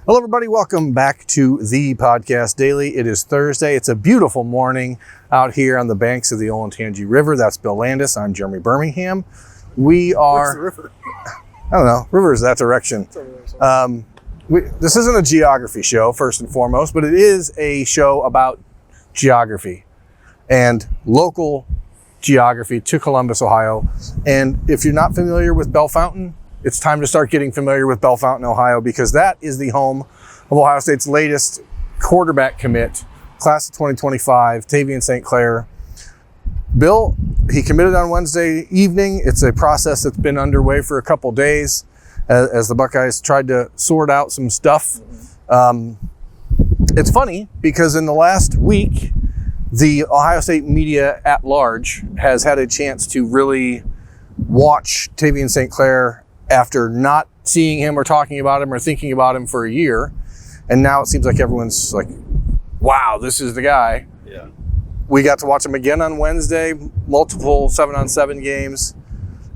Hello, everybody. Welcome back to the Podcast Daily. It is Thursday. It's a beautiful morning out here on the banks of the Olentangy River. That's Bill Landis. I'm Jeremy Birmingham. We are... Where's the river? I don't know. River is that direction. This isn't a geography show, first and foremost, but it is a show about geography and local geography to Columbus, Ohio. And if you're not familiar with Bell Fountain, it's time to start getting familiar with Bell Fountain, Ohio, because that is the home of Ohio State's latest quarterback commit, class of 2025, Tavien St Clair. Bill, he committed on Wednesday evening. It's a process that's been underway for a couple days as the Buckeyes tried to sort out some stuff. It's funny because in the last week, the Ohio State media at large has had a chance to really watch Tavien St Clair after not seeing him or talking about him or thinking about him for a year. And now it seems like everyone's like, wow, this is the guy. Yeah. We got to watch him again on Wednesday, multiple 7-on-7 games.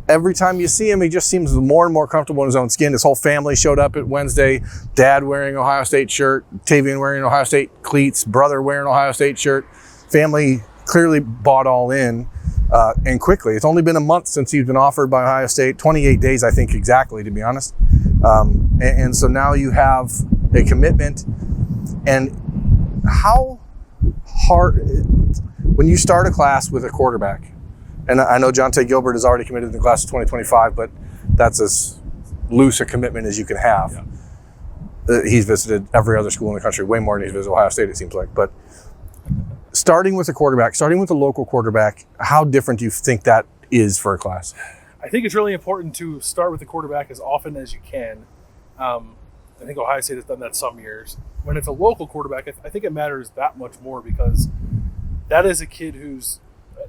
Every time you see him, he just seems more and more comfortable in his own skin. His whole family showed up at Wednesday. Dad wearing an Ohio State shirt, Tavien wearing Ohio State cleats, brother wearing an Ohio State shirt. Family clearly bought all in. And quickly. It's only been a month since he's been offered by Ohio State, 28 days, I think, exactly, to be honest. And so now you have a commitment. And how hard, when you start a class with a quarterback, and I know Jonte Gilbert has already committed to the class of 2025, but that's as loose a commitment as you can have. Yeah. He's visited every other school in the country, way more than he's visited Ohio State, it seems like. But starting with a quarterback, starting with a local quarterback, how different do you think that is for a class? I think it's really important to start with the quarterback as often as you can. I think Ohio State has done that some years. When it's a local quarterback, I think it matters that much more because that is a kid who's,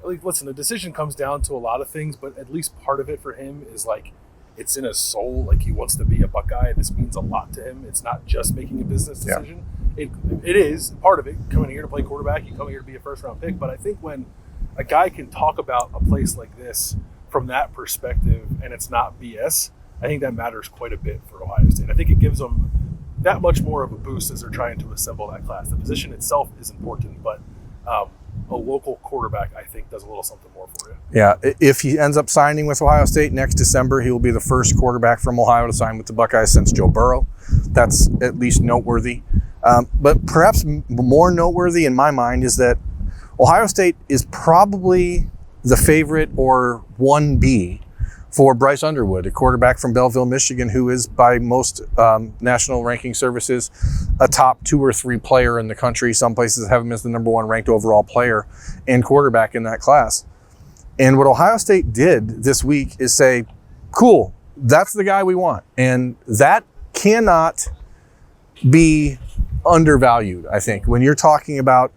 like, listen, the decision comes down to a lot of things, but at least part of it for him is like, it's in his soul, like he wants to be a Buckeye. This means a lot to him. It's not just making a business decision. Yeah. It is part of it, coming here to play quarterback. You come here to be a first-round pick. But I think when a guy can talk about a place like this from that perspective and it's not BS, I think that matters quite a bit for Ohio State. I think it gives them that much more of a boost as they're trying to assemble that class. The position itself is important, but a local quarterback, I think, does a little something more for you. Yeah, if he ends up signing with Ohio State next December, he will be the first quarterback from Ohio to sign with the Buckeyes since Joe Burrow. That's at least noteworthy. But perhaps more noteworthy in my mind is that Ohio State is probably the favorite or 1B for Bryce Underwood, a quarterback from Belleville, Michigan, who is by most national ranking services a top 2 or 3 player in the country. Some places have him as the number 1 ranked overall player and quarterback in that class. And what Ohio State did this week is say, cool, that's the guy we want. And that cannot be undervalued, I think. When you're talking about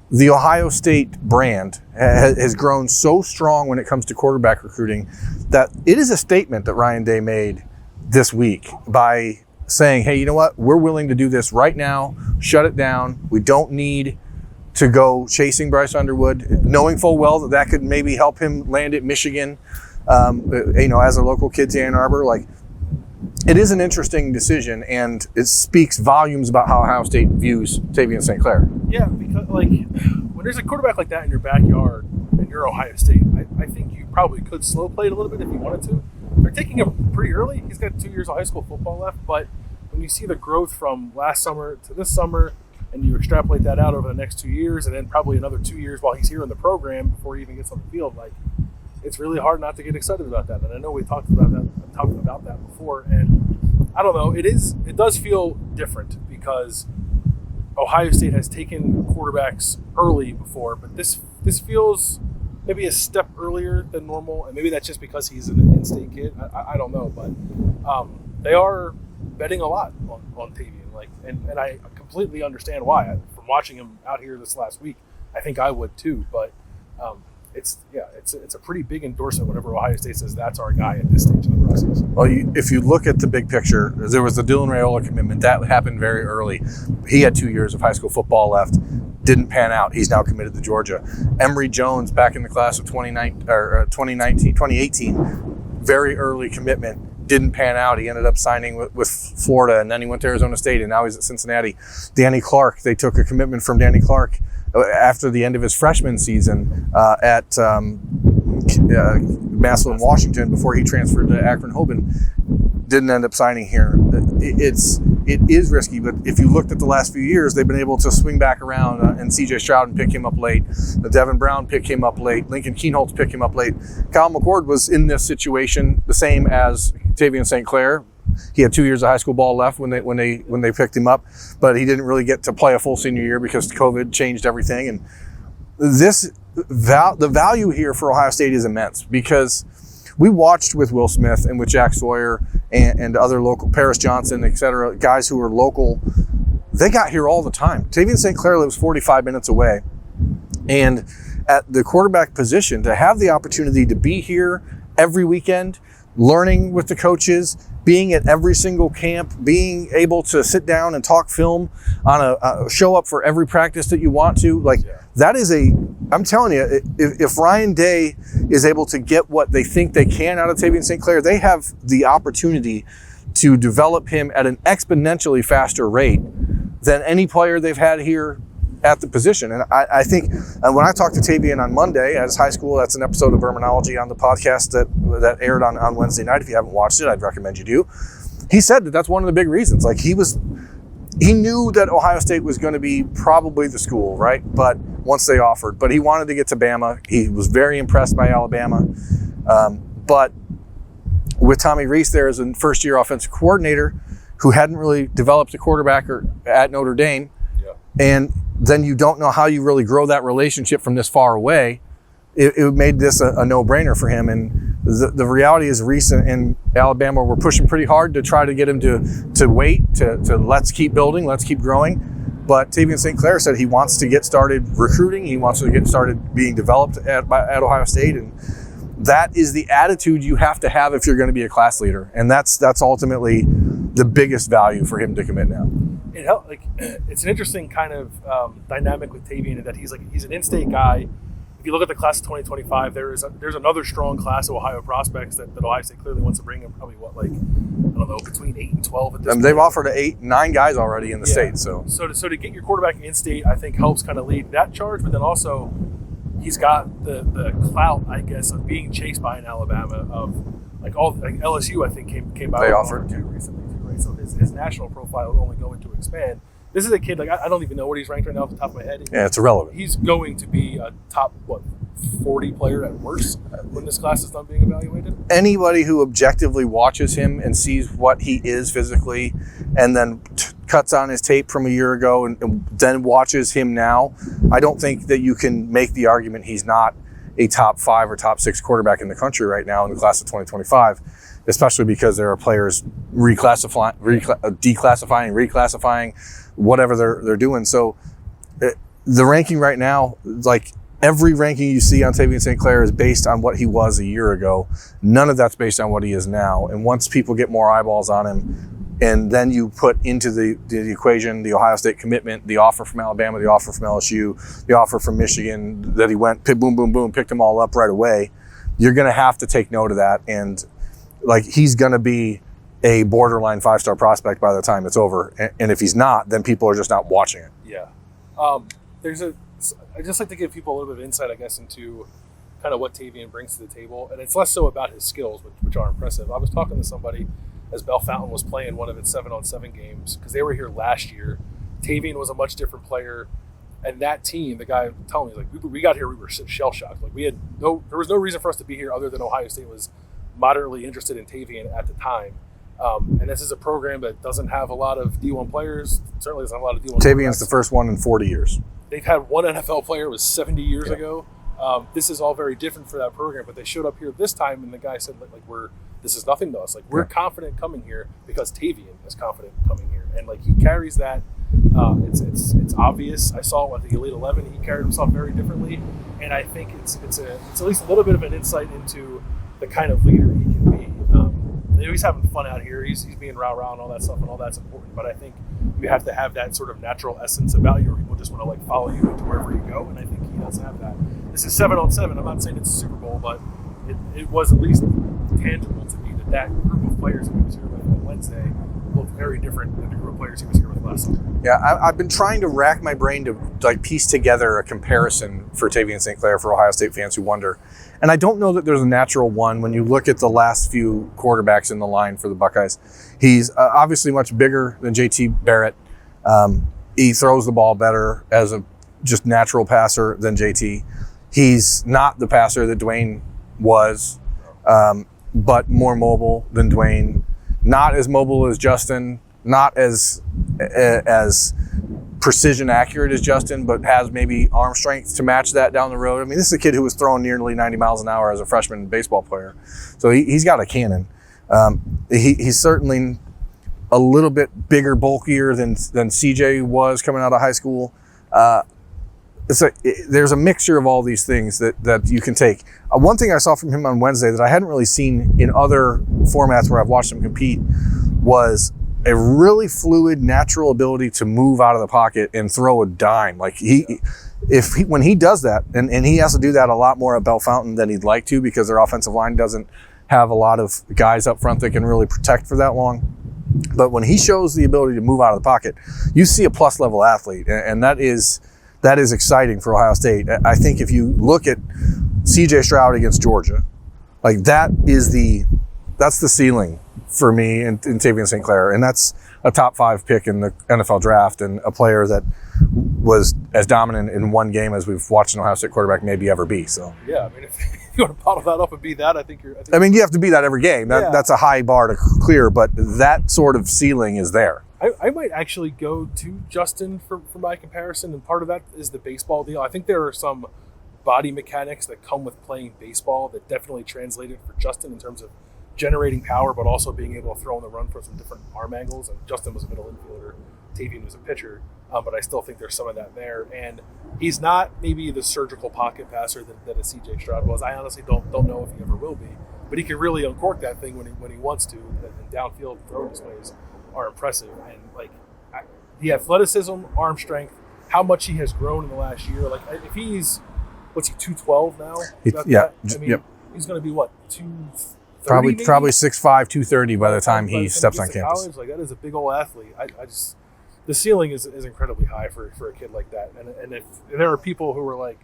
the Ohio State brand has grown so strong when it comes to quarterback recruiting that it is a statement that Ryan Day made this week by saying, hey, you know what? We're willing to do this right now. Shut it down. We don't need to go chasing Bryce Underwood, knowing full well that that could maybe help him land at Michigan, as a local kid to Ann Arbor. Like, it is an interesting decision, and it speaks volumes about how Ohio State views Tavien St Clair. Yeah, because when there's a quarterback like that in your backyard and you're Ohio State, I think you probably could slow play it a little bit if you wanted to. They're taking him pretty early. He's got 2 years of high school football left, but when you see the growth from last summer to this summer, and you extrapolate that out over the next 2 years, and then probably another 2 years while he's here in the program before he even gets on the field, like, it's really hard not to get excited about that. And I know we talked about that before. And I don't know, it does feel different because Ohio State has taken quarterbacks early before, but this feels maybe a step earlier than normal. And maybe that's just because he's an in-state kid. I don't know, but they are betting a lot on Tavien. And I completely understand why. From watching him out here this last week, I think I would too. But it's a pretty big endorsement whenever Ohio State says that's our guy at this stage of the process. Well, if you look at the big picture, there was the Dylan Raiola commitment. That happened very early. He had 2 years of high school football left. Didn't pan out. He's now committed to Georgia. Emory Jones, back in the class of 2018, very early commitment. didn't pan out. He ended up signing with Florida, and then he went to Arizona State, and now he's at Cincinnati. Danny Clark, they took a commitment from Danny Clark after the end of his freshman season at Massillon, Washington, before he transferred to Akron-Hoban. Didn't end up signing here. It is risky, but if you looked at the last few years, they've been able to swing back around, and C.J. Stroud pick him up late. Devin Brown picked him up late. Lincoln Keenholz picked him up late. Kyle McCord was in this situation the same as Tavien St Clair. He had 2 years of high school ball left when they picked him up, but he didn't really get to play a full senior year because COVID changed everything. And the value here for Ohio State is immense, because we watched with Will Smith and with Jack Sawyer and other local, Paris Johnson, et cetera, guys who were local. They got here all the time. Tavien St Clair lives 45 minutes away. And at the quarterback position, to have the opportunity to be here every weekend, learning with the coaches, being at every single camp, being able to sit down and talk film on a show up for every practice that you want to, that is I'm telling you, if Ryan Day is able to get what they think they can out of Tavien St Clair, they have the opportunity to develop him at an exponentially faster rate than any player they've had here at the position. And I think, and when I talked to Tavien on Monday at his high school, that's an episode of Verminology on the podcast that aired on Wednesday night. If you haven't watched it, I'd recommend you do. He said that that's one of the big reasons. Like, he knew that Ohio State was going to be probably the school, right? But once they offered, but he wanted to get to Bama. He was very impressed by Alabama. But with Tommy Rees there as a first-year offensive coordinator who hadn't really developed a quarterback at Notre Dame, and then you don't know how you really grow that relationship from this far away, it made this a no-brainer for him. And the reality is Rees and Alabama were pushing pretty hard to try to get him to wait, to let's keep building, let's keep growing. But Tavien St Clair said he wants to get started recruiting. He wants to get started being developed at Ohio State. And that is the attitude you have to have if you're going to be a class leader. And that's ultimately the biggest value for him to commit now. It's an interesting kind of dynamic with Tavien, in that he's an in-state guy. If you look at the class of 2025, there's another strong class of Ohio prospects that Ohio State clearly wants to bring in. Probably between 8 and 12 at this point. They've offered 9 guys already in the state. So to get your quarterback in-state, I think helps kind of lead that charge. But then also, he's got the clout, I guess, of being chased by an Alabama, LSU. I think came by. They offered too recently too, right? So his national profile is only going to expand. This is a kid, I don't even know what he's ranked right now off the top of my head. Yeah, it's irrelevant. He's going to be a top 40 player at worst when this class is done being evaluated. Anybody who objectively watches him and sees what he is physically, and then cuts on his tape from a year ago and then watches him now, I don't think that you can make the argument he's not a top 5 or top 6 quarterback in the country right now in the class of 2025, especially because there are players declassifying, reclassifying, whatever they're doing. So the ranking right now, like every ranking you see on Tavien St Clair is based on what he was a year ago. None of that's based on what he is now. And once people get more eyeballs on him, and then you put into the equation the Ohio State commitment, the offer from Alabama, the offer from LSU, the offer from Michigan, that he went boom, boom, boom, picked them all up right away, you're going to have to take note of that. And he's going to be a borderline 5-star prospect by the time it's over. And if he's not, then people are just not watching it. Yeah. I just like to give people a little bit of insight, I guess, into kind of what Tavien brings to the table. And it's less so about his skills, which are impressive. I was talking to somebody as Bell Fountain was playing one of its 7-on-7 games, because they were here last year. Tavien was a much different player. And that team, the guy telling me, we got here, we were shell-shocked. There was no reason for us to be here other than Ohio State was moderately interested in Tavien at the time. And this is a program that doesn't have a lot of D1 players. Certainly doesn't have a lot of D1 Tavien's the first one in 40 years. They've had one NFL player, it was 70 years ago. This is all very different for that program, but they showed up here this time, and the guy said, this is nothing to us. We're confident coming here because Tavien is confident coming here. And, he carries that. It's obvious. I saw at the Elite 11, he carried himself very differently. And I think it's at least a little bit of an insight into the kind of leader he can be. He's having fun out here. He's being rah-rah and all that stuff, and all that's important. But I think you have to have that sort of natural essence about you, where people just want to follow you to wherever you go. And I think he does have that. This is 7-on-7. I'm not saying it's a Super Bowl, but it was at least tangible to me that group of players he was here with on Wednesday look very different than the group of players he was here with last summer. Yeah, I've been trying to rack my brain to like piece together a comparison for Tavien St Clair for Ohio State fans who wonder. And I don't know that there's a natural one when you look at the last few quarterbacks in the line for the Buckeyes. He's obviously much bigger than JT Barrett. He throws the ball better as a just natural passer than JT. He's not the passer that Dwayne was, but more mobile than Dwayne. Not as mobile as Justin, not as precision accurate as Justin, but has maybe arm strength to match that down the road. I mean, this is a kid who was throwing nearly 90 miles an hour as a freshman baseball player. So he's got a cannon. He's certainly a little bit bigger, bulkier than CJ was coming out of high school. There's a mixture of all these things that you can take. One thing I saw from him on Wednesday that I hadn't really seen in other formats where I've watched him compete was a really fluid, natural ability to move out of the pocket and throw a dime. Like when he does that, and he has to do that a lot more at Bell Fountain than he'd like to because their offensive line doesn't have a lot of guys up front that can really protect for that long. But when he shows the ability to move out of the pocket, you see a plus level athlete, and that is exciting for Ohio State. I think if you look at CJ Stroud against Georgia, like that's the ceiling for me in Tavien St Clair, and that's a top 5 pick in the NFL draft and a player that was as dominant in one game as we've watched an Ohio State quarterback maybe ever be. So yeah, I mean, if you want to bottle that up and be that, I think you have to be that every game. That's a high bar to clear, but that sort of ceiling is there. I might actually go to Justin for my comparison, and part of that is the baseball deal. I think there are some body mechanics that come with playing baseball that definitely translated for Justin in terms of generating power, but also being able to throw on the run from some different arm angles. And Justin was a middle infielder, Tavien was a pitcher, but I still think there's some of that there. And he's not maybe the surgical pocket passer that a CJ Stroud was. I honestly don't know if he ever will be, but he can really uncork that thing when he wants to. And downfield throw displays are impressive. And like the athleticism, arm strength, how much he has grown in the last year. Like if he's, what's he, 212 now? He's going to be what, 230 probably 6'5", 230 by the time he steps on campus. College, like that is a big old athlete. I just, the ceiling is incredibly high for a kid like that. And if there are people who are like,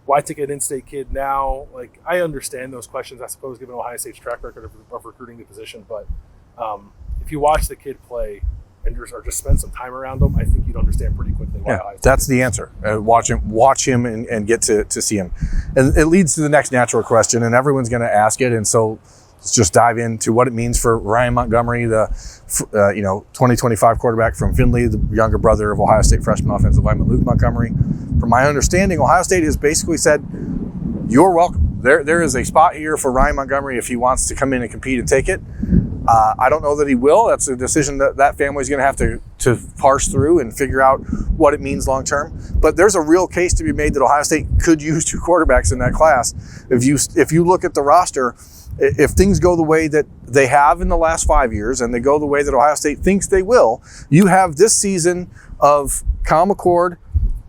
why take an in-state kid now? Like, I understand those questions, I suppose, given Ohio State's track record of recruiting the position. But if you watch the kid play and just spend some time around him, I think you'd understand pretty quickly why. Yeah, that's the answer. Watch him and get to see him. And it leads to the next natural question, and everyone's going to ask it. And so let's just dive into what it means for Ryan Montgomery, the 2025 quarterback from Findlay, the younger brother of Ohio State freshman offensive lineman Luke Montgomery. From my understanding, Ohio State has basically said, you're welcome. There is a spot here for Ryan Montgomery if he wants to come in and compete and take it. I don't know that he will. That's a decision that family is going to have to parse through and figure out what it means long term. But there's a real case to be made that Ohio State could use 2 quarterbacks in that class. If you look at the roster, if things go the way that they have in the last 5 years and they go the way that Ohio State thinks they will, you have this season of Kyle McCord,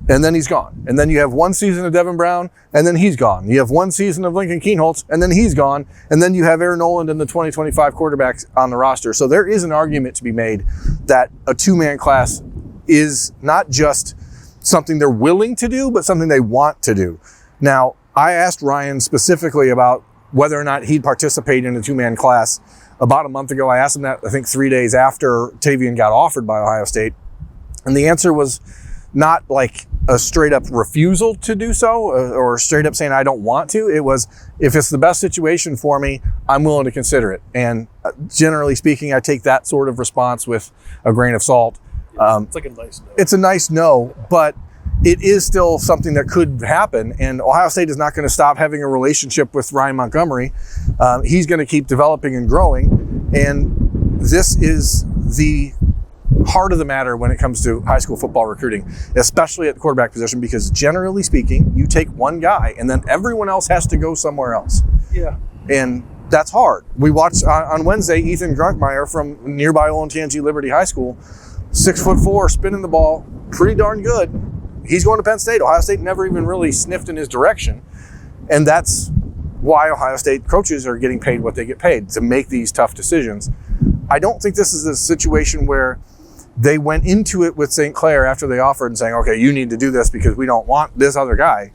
and then he's gone. And then you have 1 season of Devin Brown, and then he's gone. You have 1 season of Lincoln Kienholz, and then he's gone. And then you have Aaron Noland and the 2025 quarterbacks on the roster. So there is an argument to be made that a 2-man class is not just something they're willing to do, but something they want to do. Now, I asked Ryan specifically about whether or not he'd participate in a 2-man class about a month ago. I asked him that, I think, 3 days after Tavien got offered by Ohio State. And the answer was not like a straight up refusal to do so or straight up saying I don't want to. It was, if it's the best situation for me, I'm willing to consider it. And generally speaking, I take that sort of response with a grain of salt. It's like a nice no. It's a nice no, but it is still something that could happen. And Ohio State is not going to stop having a relationship with Ryan Montgomery. He's going to keep developing and growing. And this is the heart of the matter when it comes to high school football recruiting, especially at the quarterback position, because generally speaking, you take one guy and then everyone else has to go somewhere else. Yeah. And that's hard. We watched on Wednesday, Ethan Grunkmeyer from nearby Olentangy Liberty High School, 6'4", spinning the ball, pretty darn good. He's going to Penn State. Ohio State never even really sniffed in his direction. And that's why Ohio State coaches are getting paid what they get paid, to make these tough decisions. I don't think this is a situation where they went into it with St. Clair after they offered and saying, okay, you need to do this because we don't want this other guy.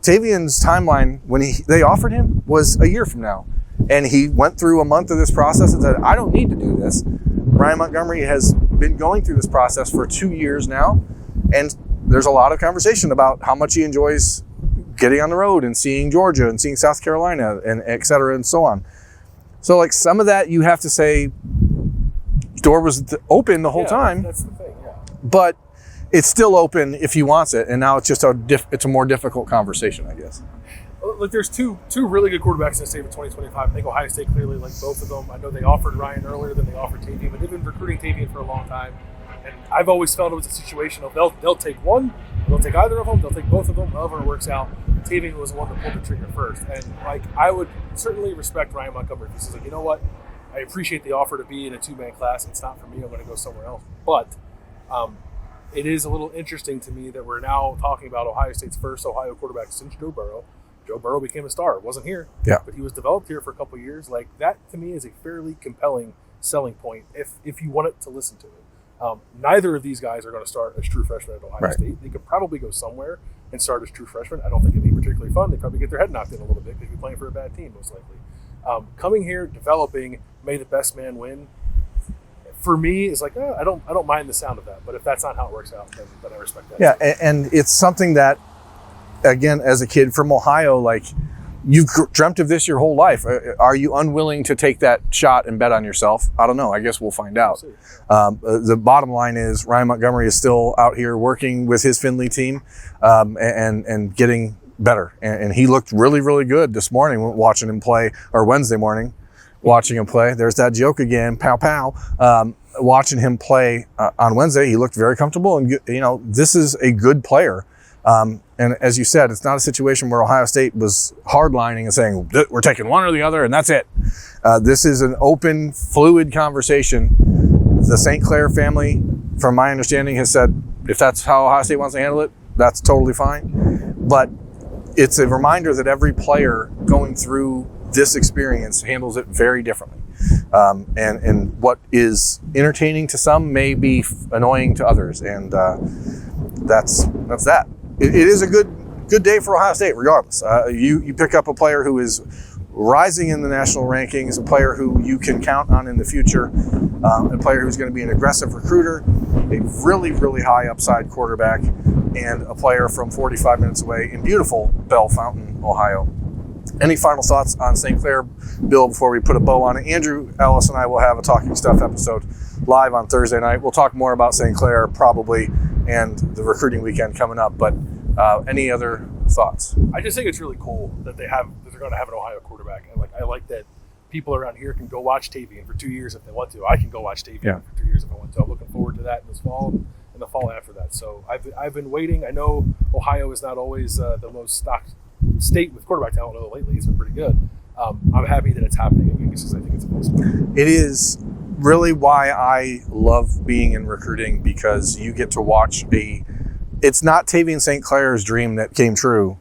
Tavien's timeline when they offered him was a year from now. And he went through a month of this process and said, I don't need to do this. Ryan Montgomery has been going through this process for 2 years now. And there's a lot of conversation about how much he enjoys getting on the road and seeing Georgia and seeing South Carolina and et cetera and so on. So like some of that you have to say, door was open the whole time. That's the thing, yeah. But it's still open if he wants it. And now it's just it's a more difficult conversation, I guess. Look, there's two really good quarterbacks in the state of 2025. I think Ohio State clearly likes both of them. I know they offered Ryan earlier than they offered Tavien, but they've been recruiting Tavien for a long time. And I've always felt it was a situation of they'll take one, they'll take either of them, they'll take both of them, however it works out. Tavien was the one that pulled the trigger first. And like I would certainly respect Ryan Montgomery. He's like, you know what? I appreciate the offer to be in a two-man class. It's not for me. I'm going to go somewhere else. But it is a little interesting to me that we're now talking about Ohio State's first Ohio quarterback since Joe Burrow. Joe Burrow became a star. Wasn't here, but he was developed here for a couple of years. Like that, to me, is a fairly compelling selling point if you wanted to listen to it. Neither of these guys are going to start as true freshmen at Ohio State. They could probably go somewhere and start as true freshmen. I don't think it'd be particularly fun. They'd probably get their head knocked in a little bit because you're playing for a bad team, most likely. Coming here, developing, may the best man win. For me, is like I don't mind the sound of that. But if that's not how it works out, then I respect that. Yeah, and it's something that, again, as a kid from Ohio, like you've dreamt of this your whole life. Are you unwilling to take that shot and bet on yourself? I don't know. I guess we'll find out. The bottom line is Ryan Montgomery is still out here working with his Findlay team and getting better. And he looked really, really good this morning watching him play, or Wednesday morning watching him play. There's that joke again, pow, pow. Watching him play on Wednesday, he looked very comfortable. And, this is a good player. And as you said, it's not a situation where Ohio State was hardlining and saying, we're taking one or the other and that's it. This is an open, fluid conversation. The St. Clair family, from my understanding, has said, if that's how Ohio State wants to handle it, that's totally fine. But it's a reminder that every player going through this experience handles it very differently. And what is entertaining to some may be annoying to others. And that's that. It is a good day for Ohio State, regardless. You pick up a player who is rising in the national rankings, a player who you can count on in the future, a player who's going to be an aggressive recruiter, a really, really high upside quarterback, and a player from 45 minutes away in beautiful Bell Fountain, Ohio. Any final thoughts on St. Clair, Bill, before we put a bow on it? Andrew Ellis and I will have a Talking Stuff episode live on Thursday night. We'll talk more about St. Clair probably and the recruiting weekend coming up. But any other thoughts? I just think it's really cool that they're going to have an Ohio quarterback. And I like that people around here can go watch Tavien for 2 years if they want to. I can go watch Tavien for 2 years if I want to. I'm looking forward to that in this fall and the fall after that. So I've been waiting. I know Ohio is not always the most stocked state with quarterback talent, although lately it's been pretty good. I'm happy that it's happening again because I think it's amazing. It is really why I love being in recruiting, because you get to watch it's not Tavien St. Clair's dream that came true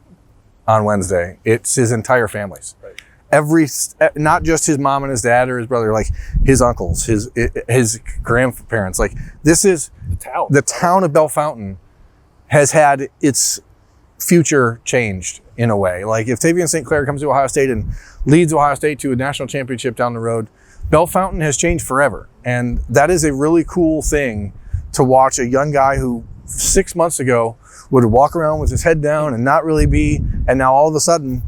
on Wednesday. It's his entire family's. Right. Not just his mom and his dad or his brother, like his uncles, his grandparents. Like this is the town of Bell Fountain has had its future changed in a way. Like if Tavien St. Clair comes to Ohio State and leads Ohio State to a national championship down the road, Bell Fountain has changed forever. And that is a really cool thing to watch a young guy who 6 months ago would walk around with his head down and not really be, and now all of a sudden,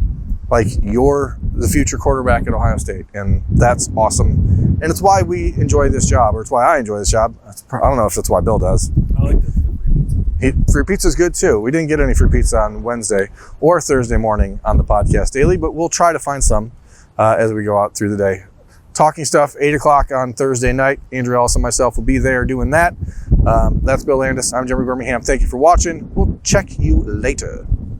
like you're the future quarterback at Ohio State. And that's awesome. And it's why we enjoy this job, or it's why I enjoy this job. I don't know if that's why Bill does. I like the free pizza. Free pizza is good too. We didn't get any free pizza on Wednesday or Thursday morning on the podcast daily, but we'll try to find some as we go out through the day. Talking Stuff, 8 o'clock on Thursday night. Andrew Ellis and myself will be there doing that. That's Bill Landis. I'm Jeremy Birmingham. Thank you for watching. We'll check you later.